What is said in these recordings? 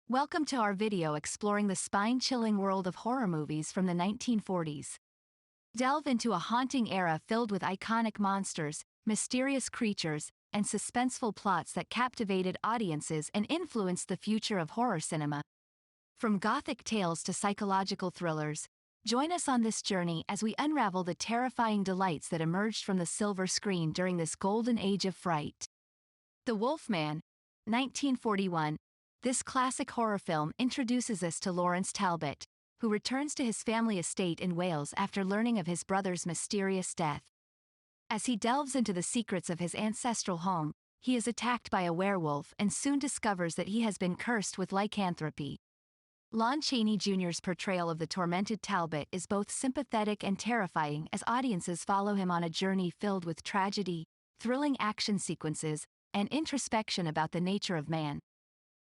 Welcome to our video exploring the spine-chilling world of horror movies from the 1940s. Delve into a haunting era filled with iconic monsters, mysterious creatures, and suspenseful plots that captivated audiences and influenced the future of horror cinema. From gothic tales to psychological thrillers, join us on this journey as we unravel the terrifying delights that emerged from the silver screen during this golden age of fright. The Wolfman, 1941. This classic horror film introduces us to Lawrence Talbot, who returns to his family estate in Wales after learning of his brother's mysterious death. As he delves into the secrets of his ancestral home, he is attacked by a werewolf and soon discovers that he has been cursed with lycanthropy. Lon Chaney Jr.'s portrayal of the tormented Talbot is both sympathetic and terrifying as audiences follow him on a journey filled with tragedy, thrilling action sequences, and introspection about the nature of man.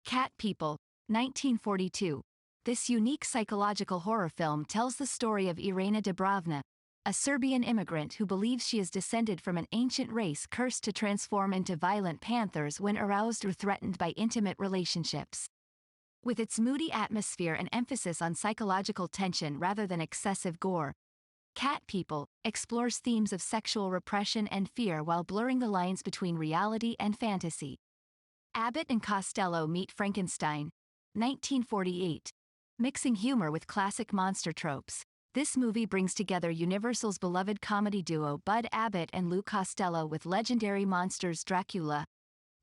Cat People, 1942. This unique psychological horror film tells the story of Irena Dubrovna, a Serbian immigrant who believes she is descended from an ancient race cursed to transform into violent panthers when aroused or threatened by intimate relationships. With its moody atmosphere and emphasis on psychological tension rather than excessive gore, Cat People explores themes of sexual repression and fear while blurring the lines between reality and fantasy. Abbott and Costello Meet Frankenstein, 1948. Mixing humor with classic monster tropes, this movie brings together Universal's beloved comedy duo Bud Abbott and Lou Costello with legendary monsters Dracula,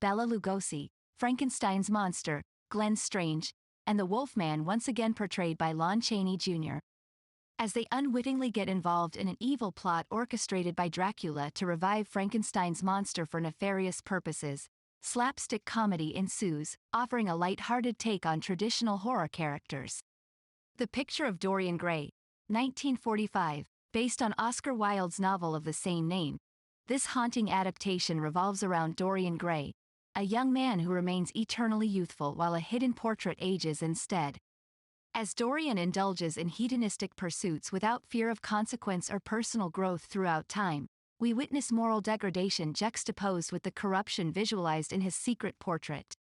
Bela Lugosi, Frankenstein's monster, Glenn Strange, and the Wolfman, once again portrayed by Lon Chaney Jr. As they unwittingly get involved in an evil plot orchestrated by Dracula to revive Frankenstein's monster for nefarious purposes, slapstick comedy ensues, offering a light-hearted take on traditional horror characters. The Picture of Dorian Gray, 1945, based on Oscar Wilde's novel of the same name. This haunting adaptation revolves around Dorian Gray, a young man who remains eternally youthful while a hidden portrait ages instead. As Dorian indulges in hedonistic pursuits without fear of consequence or personal growth throughout time, we witness moral degradation juxtaposed with the corruption visualized in his secret portrait.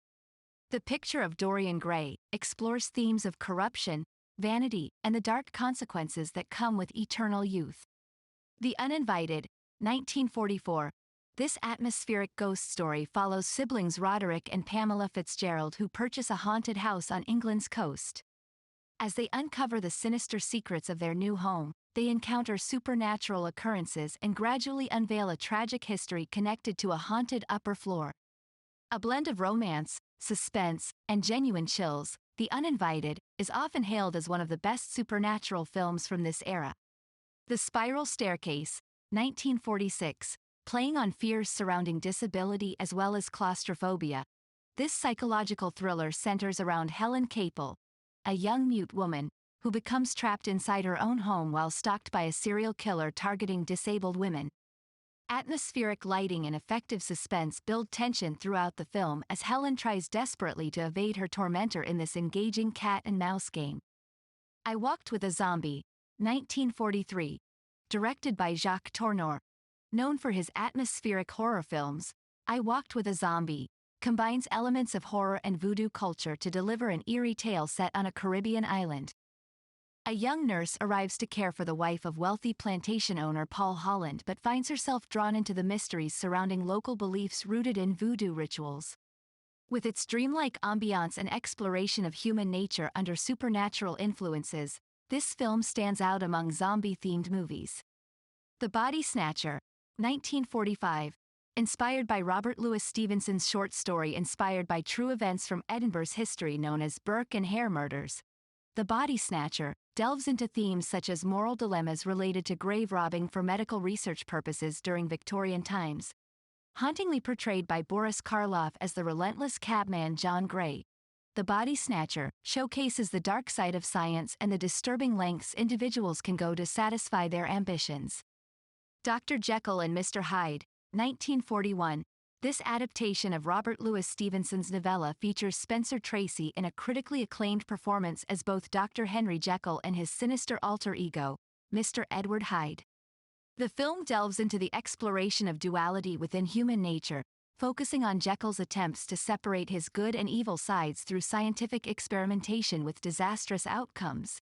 The Picture of Dorian Gray explores themes of corruption, vanity, and the dark consequences that come with eternal youth. The Uninvited, 1944. This atmospheric ghost story follows siblings Roderick and Pamela Fitzgerald who purchase a haunted house on England's coast. As they uncover the sinister secrets of their new home, they encounter supernatural occurrences and gradually unveil a tragic history connected to a haunted upper floor. A blend of romance, suspense, and genuine chills, The Uninvited is often hailed as one of the best supernatural films from this era. The Spiral Staircase, 1946, playing on fears surrounding disability as well as claustrophobia. This psychological thriller centers around Helen Capel, a young mute woman who becomes trapped inside her own home while stalked by a serial killer targeting disabled women. Atmospheric lighting and effective suspense build tension throughout the film as Helen tries desperately to evade her tormentor in this engaging cat and mouse game. I Walked with a Zombie, 1943. Directed by Jacques Tourneur. Known for his atmospheric horror films, I Walked with a Zombie combines elements of horror and voodoo culture to deliver an eerie tale set on a Caribbean island. A young nurse arrives to care for the wife of wealthy plantation owner Paul Holland but finds herself drawn into the mysteries surrounding local beliefs rooted in voodoo rituals. With its dreamlike ambiance and exploration of human nature under supernatural influences, this film stands out among zombie-themed movies. The Body Snatcher, 1945. Inspired by Robert Louis Stevenson's short story inspired by true events from Edinburgh's history known as Burke and Hare murders, The Body Snatcher delves into themes such as moral dilemmas related to grave robbing for medical research purposes during Victorian times. Hauntingly portrayed by Boris Karloff as the relentless cabman John Gray, The Body Snatcher showcases the dark side of science and the disturbing lengths individuals can go to satisfy their ambitions. Dr. Jekyll and Mr. Hyde, 1941. This adaptation of Robert Louis Stevenson's novella features Spencer Tracy in a critically acclaimed performance as both Dr. Henry Jekyll and his sinister alter ego, Mr. Edward Hyde. The film delves into the exploration of duality within human nature, focusing on Jekyll's attempts to separate his good and evil sides through scientific experimentation with disastrous outcomes.